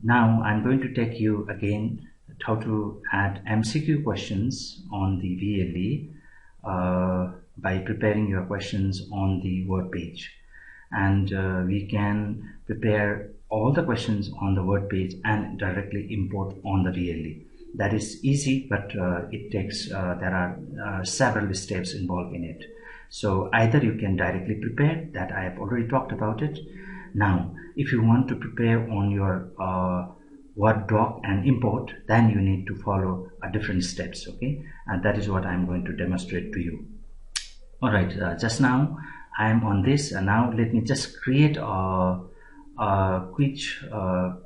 Now I'm going to take you again how to add MCQ questions on the VLE by preparing your questions on the Word page. And we can prepare all the questions on the Word page and directly import on the VLE. That is easy, but it takes there are several steps involved in it. So either you can directly prepare, that I have already talked about it. Now if you want to prepare on your Word doc and import, then you need to follow different steps, okay? And that is what I'm going to demonstrate to you. All right, just now I am on this, and now let me just create a quiz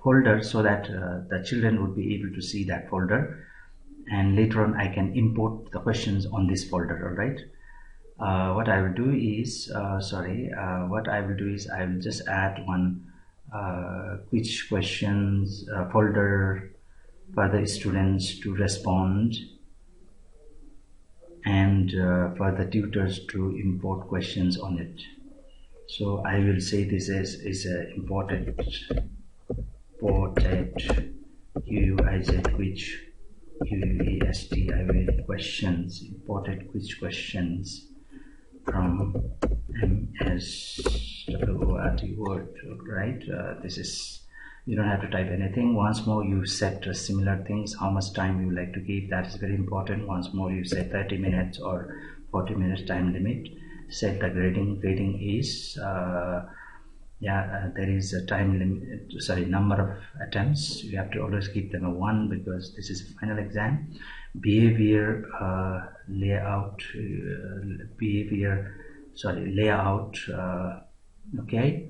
folder so that the children would be able to see that folder, and later on I can import the questions on this folder. All right, what I will do is what I will do is I will just add one quiz questions folder for the students to respond, and for the tutors to import questions on it. So I will say this is a imported UUIZ quiz UEST. I will questions, imported quiz questions from MS.WORD, Word, right? This is, you don't have to type anything. Once more you set similar things, how much time you like to give, that is very important. Once more you say 30 minutes or 40 minutes time limit. Set the grading is there is a time limit, number of attempts. You have to always keep them a 1 because this is a final exam. Behavior layout, okay.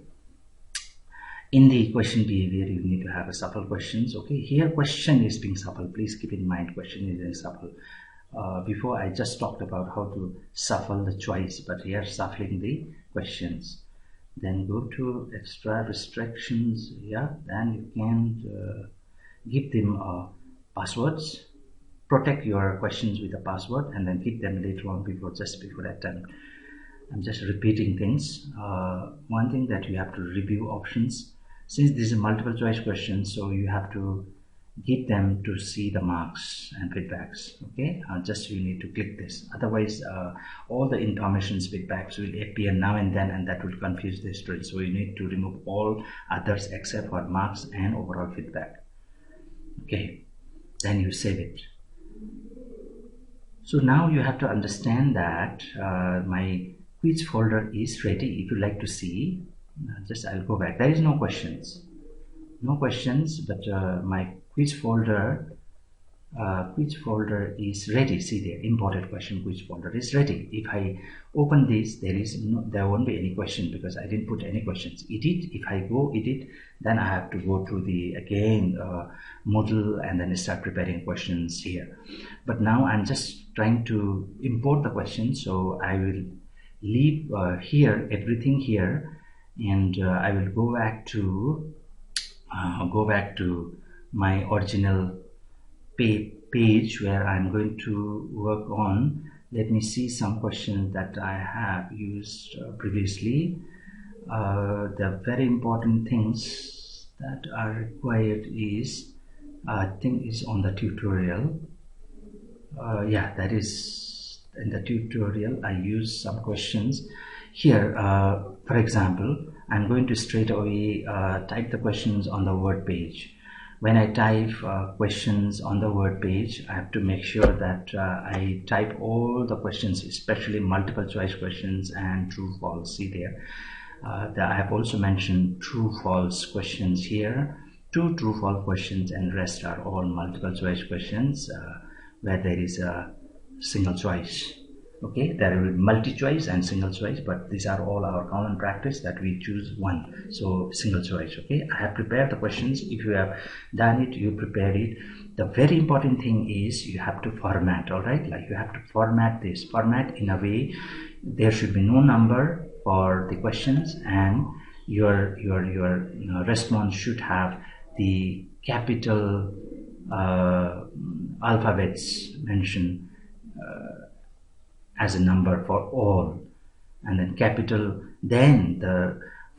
In the question behavior, you need to have a shuffle questions. Okay, here question is being shuffled. Please keep in mind question is being shuffled. Before I just talked about how to shuffle the choice, but here shuffling the questions. Then go to extra restrictions. Yeah, then you can give them passwords. Protect your questions with a password and then keep them later on just before attempt. I'm just repeating things. One thing that you have to review options. Since this is multiple choice questions, so you have to give them to see the marks and feedbacks. Okay, just you need to click this. Otherwise, all the information's feedbacks will appear now and then, and that will confuse the students. So you need to remove all others except for marks and overall feedback. Okay, then you save it. So now you have to understand that my quiz folder is ready. If you like to see, I'll go back. There is no questions, but my quiz folder is ready. See there, imported question quiz folder is ready. If I open this, there won't be any question because I didn't put any questions. Edit. If I go edit, then I have to go to the moodle and then start preparing questions here. But now I'm just trying to import the questions, so I will leave everything here, and I will go back to my original page where I'm going to work on. Let me see some questions that I have used previously. The very important things that are required is, I think, is on the tutorial. That is in the tutorial. I use some questions here. For example, I'm going to straight away type the questions on the Word page. When I type questions on the Word page, I have to make sure that I type all the questions, especially multiple choice questions and true false. See there, I have also mentioned true false questions here. 2 true false questions, and rest are all multiple choice questions where there is a single choice. Okay, there will be multi-choice and single choice, but these are all our common practice that we choose one. So single choice. Okay, I have prepared the questions. If you have done it, you prepared it. The very important thing is you have to format. All right, like you have to format this. Format in a way there should be no number for the questions, and your response should have the capital alphabets mentioned as a number for all, and then capital. Then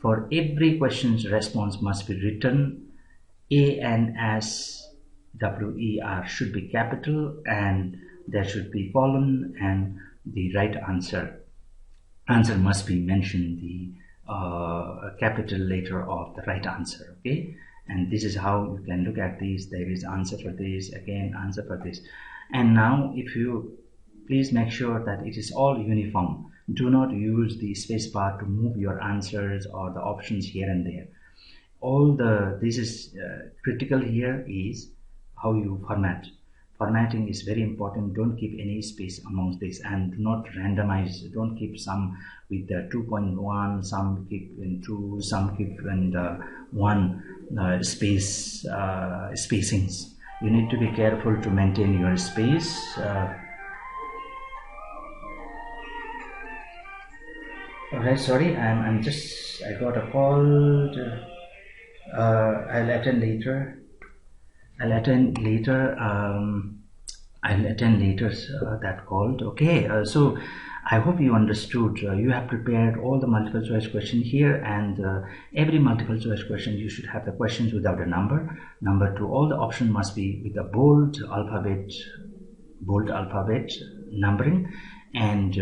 for every question's response must be written ANSWER should be capital, and there should be colon, and the right answer must be mentioned the capital letter of the right answer. Okay, and this is how you can look at these. There is answer for this, again answer for this. And now if you please make sure that it is all uniform. Do not use the space bar to move your answers or the options here and there. This is critical here is how you formatting is very important. Don't keep any space amongst this, and do not randomize. Don't keep some with the 2.1, some keep in 2, some keep in the 1 spacings. You need to be careful to maintain your space. Alright, sorry, I got a call. I'll attend later. That called. Okay, so I hope you understood. You have prepared all the multiple choice question here, and every multiple choice question you should have the questions without a number. Number 2, all the option must be with a bold alphabet numbering, and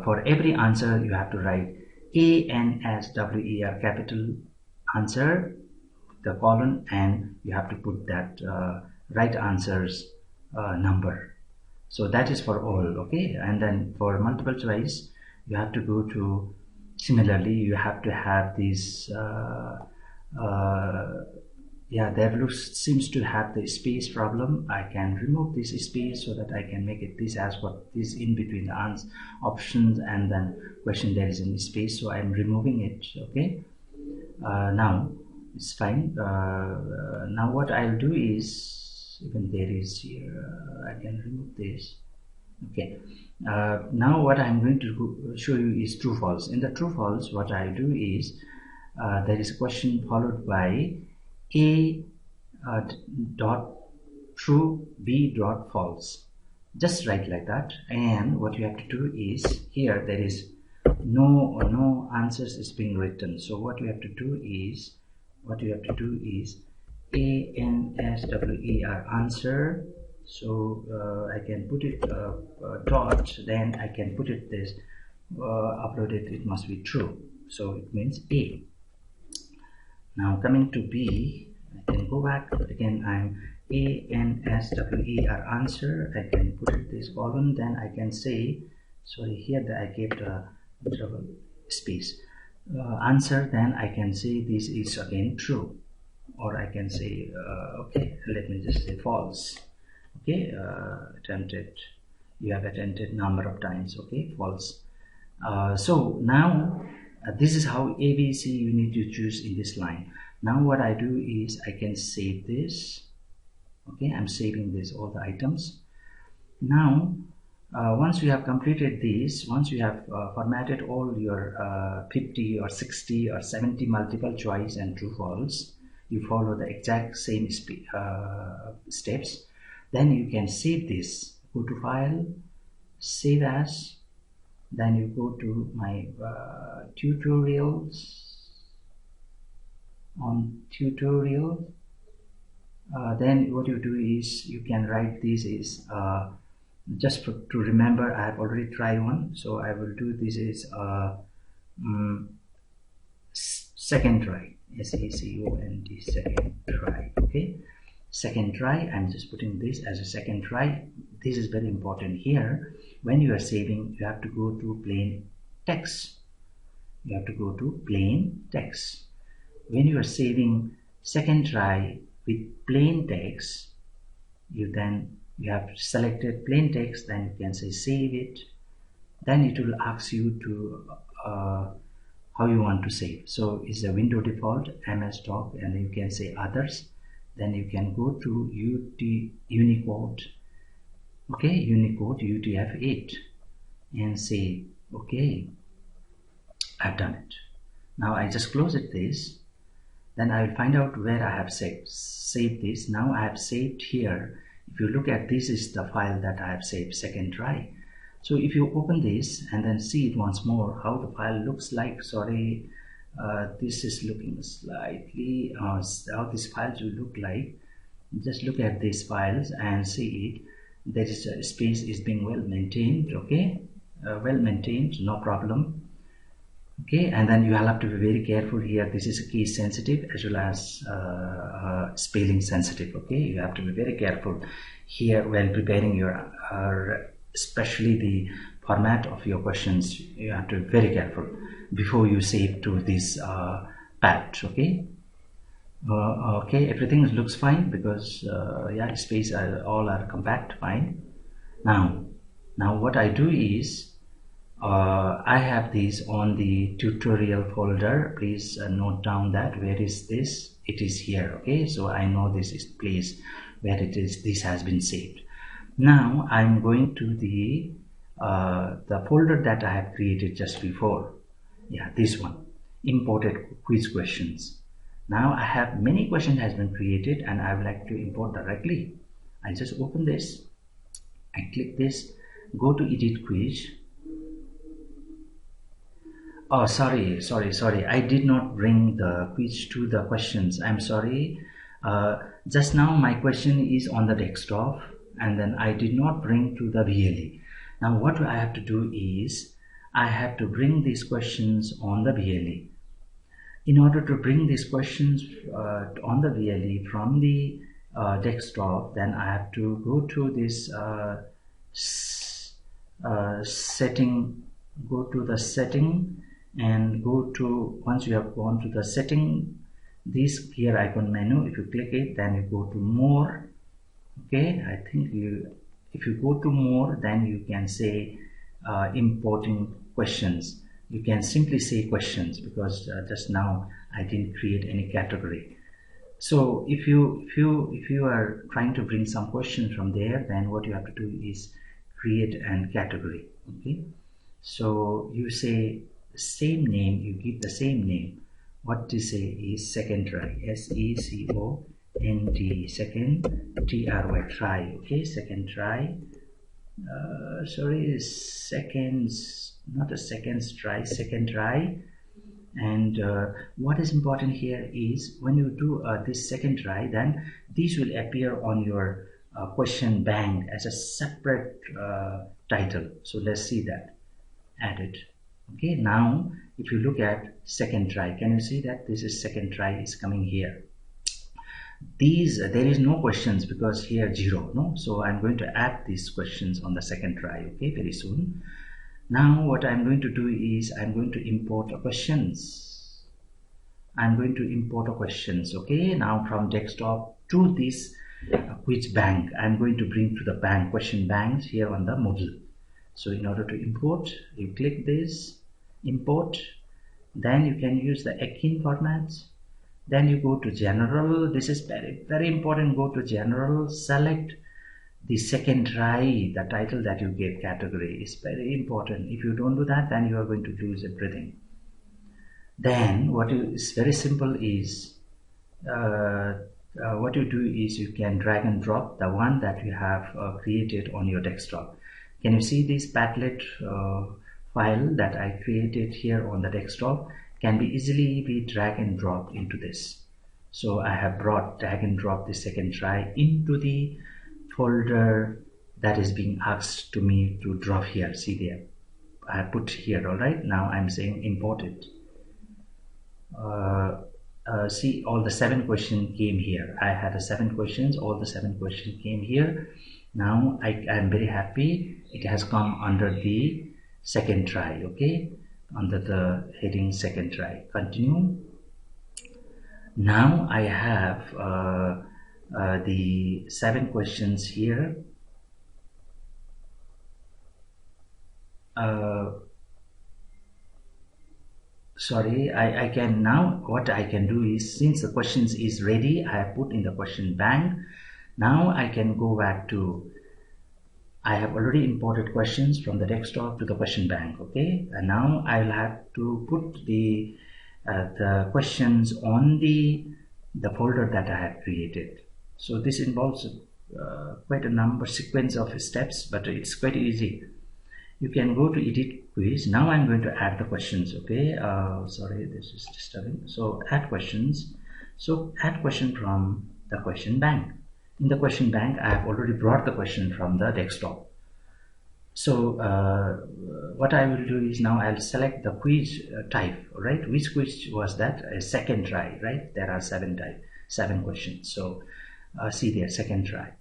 for every answer you have to write ANSWER capital answer, the colon, and you have to put that right answers number. So that is for all. Okay, and then for multiple choice you have to go to, similarly you have to have these there seems to have the space problem. I can remove this space so that I can make it this as what this in between the options and then question. There is any space, so I'm removing it. Okay, now it's fine. Now what I'll do is, even there is here, I can remove this. Okay, now what I'm going to show you is true false. In the true false, what I do is there is a question followed by A dot true, B dot false. Just write like that, and what you have to do is, here there is no answers is being written. So what you have to do is ANSWER answer. So I can put it dot, then I can put it this upload it. It must be true, so it means A. Now coming to B, I can go back again. I'm ANSWER answer. I can put it this column, then I can say, sorry, here that I gave the double space answer, then I can say this is again true, or I can say okay, let me just say false. Okay, attempted, you have attempted number of times. Okay, false. So now this is how ABC you need to choose in this line. Now what I do is I can save this. Okay, I'm saving this, all the items. Now once you have completed this, once you have formatted all your 50 or 60 or 70 multiple choice and true false, you follow the exact same steps, then you can save this. Go to file, save as, then you go to my tutorials. On tutorial, then what you do is you can write this is just to remember. I have already tried one, so I will do this is second try, SECOND, second try. Okay, second try. I'm just putting this as a second try. This is very important here. When you are saving, you have to go to plain text. You have to go to plain text. When you are saving second try with plain text, you have selected plain text, then you can say save it. Then it will ask you to how you want to save. So it's a window default MS Doc, and you can say others. Then you can go to Unicode. Okay, Unicode UTF-8, and say okay, I've done it. Now I just close it this. Then I will find out where I have saved this. Now I have saved here. If you look at this, is the file that I have saved, second try. So if you open this and then see it once more, how the file looks like. Sorry, This is looking slightly how these files will look like. Just look at these files and see it. There is a space is being well maintained. Okay, well maintained, no problem. Okay, and then you will have to be very careful here. This is case sensitive as well as spelling sensitive. Okay, you have to be very careful here when preparing your especially the format of your questions. You have to be very careful before you save to this pad. Okay. Okay, everything looks fine because yeah, space all are compact, fine. Now what I do is I have these on the tutorial folder. Please note down that where is this. It is here. Okay, so I know this is place where it is. This has been saved. Now I'm going to the folder that I have created just before. Yeah, this one, imported quiz questions. Now I have many questions has been created and I would like to import directly. I just open this, I click this, go to edit quiz. Oh, sorry, I did not bring the quiz to the questions. I'm sorry. Just now my question is on the desktop and then I did not bring to the VLE. Now what I have to do is I have to bring these questions on the VLE. In order to bring these questions on the VLE from the desktop, then I have to go to this setting, go to the setting and go to, once you have gone to the setting, this gear icon menu, if you click it, then you go to more. Okay, I think if you go to more, then you can say importing questions. You can simply say questions because just now I didn't create any category. So if you are trying to bring some questions from there, then what you have to do is create a category. Okay, so you say same name, you give the same name. What to say is second try, SECOND, second, TRY, try. Okay, second try. Sorry, seconds, not a seconds try, second try. And what is important here is when you do this second try, then this will appear on your question bank as a separate title. So let's see that, add it. Okay, now if you look at second try, can you see that this is second try is coming here. These there is no questions because here 0, no, so I'm going to add these questions on the second try. Okay, very soon. Now what I'm going to do is I'm going to import questions. I'm going to import questions. Okay, now from desktop to this quiz bank, I'm going to bring to the bank, question banks here on the Moodle. So in order to import, you click this, import, then you can use the akin formats. Then you go to general. This is very important. Go to general, select the second try, the title that you gave category is very important. If you don't do that, then you are going to lose everything. Then what is very simple is what you do is you can drag and drop the one that you have created on your desktop. Can you see this Padlet file that I created here on the desktop? Can be easily be drag and drop into this. So I have brought drag and drop the second try into the folder that is being asked to me to drop here. See there, I have put here. All right, now I'm saying import it. See, all the 7 questions came here. I had 7 questions, all the 7 questions came here. Now I am very happy it has come under the second try. Okay, under the heading second try. Continue. Now I have the 7 questions here. Sorry, I can now, what I can do is, since the questions is ready, I have put in the question bank. Now I can go back to, I have already imported questions from the desktop to the question bank. Okay, and now I will have to put the questions on the folder that I have created. So this involves quite a sequence of steps, but it's quite easy. you can go to edit quiz. Now I'm going to add the questions. Okay, sorry, this is disturbing. So add questions. So add question from the question bank. In the question bank, I have already brought the question from the desktop. So what I will do is now I'll select the quiz type. Right, which quiz was that? A second try. Right, there are 7 questions. So see there, second try.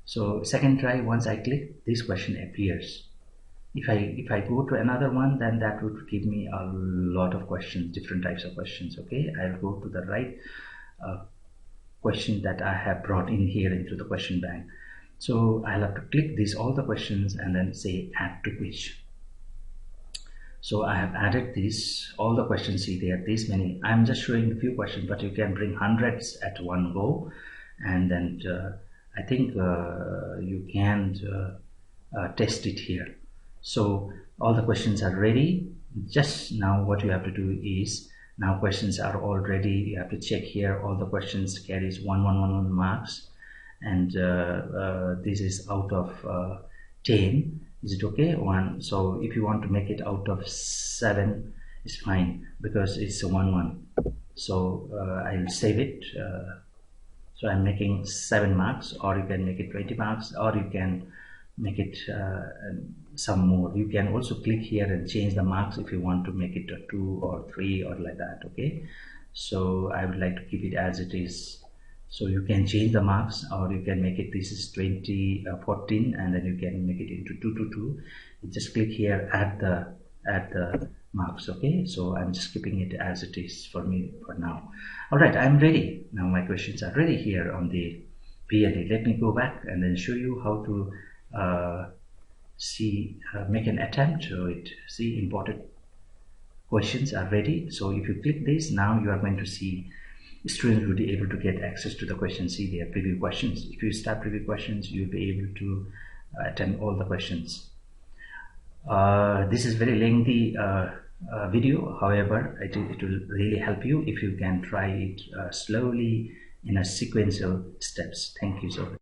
So second try, once I click, this question appears. If I go to another one, then that would give me a lot of questions, different types of questions. Okay, I'll go to the right question that I have brought in here into the question bank. So I'll have to click all the questions and then say add to quiz. So I have added all the questions. See there, these many. I'm just showing a few questions, but you can bring hundreds at one go, and then I think you can test it here. So all the questions are ready. Just now what you have to do is, now questions are all ready. You have to check here, all the questions carries 1 marks, and this is out of 10. Is it okay? 1. So if you want to make it out of 7, it's fine, because it's a 1. So I'll save it. So I'm making 7 marks, or you can make it 20 marks, or you can make it some more. You can also click here and change the marks if you want to make it a 2 or 3 or like that. Okay, so I would like to keep it as it is. So you can change the marks, or you can make it, this is 14, and then you can make it into 2. You just click here, add the marks. Okay, so I'm just keeping it as it is for me for now. All right, I'm ready now. My questions are ready here on the VLE. Let me go back and then show you how to make an attempt to it. See, imported questions are ready. So if you click this, now you are going to see students will be able to get access to the questions. See their preview questions. If you start preview questions, you'll be able to attempt all the questions. This is very lengthy video. However, it will really help you if you can try it slowly in a sequential steps. Thank you so much.